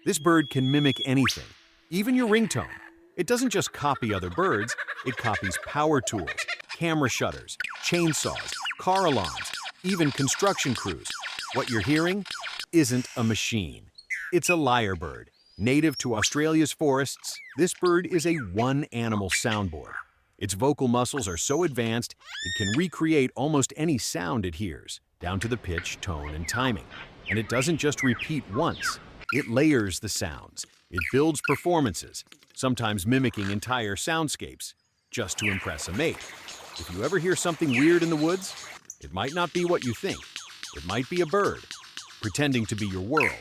This bird can mimic anything, even your ringtone. It doesn't just copy other birds, it copies power tools, camera shutters, chainsaws, car alarms, even construction crews. What you're hearing isn't a machine. It's a lyrebird. Native to Australia's forests, this bird is a one-animal soundboard. Its vocal muscles are so advanced, it can recreate almost any sound it hears, down to the pitch, tone, and timing. And it doesn't just repeat once. It layers the sounds. It builds performances, sometimes mimicking entire soundscapes, just to impress a mate. If you ever hear something weird in the woods, it might not be what you think. It might be a bird, pretending to be your world.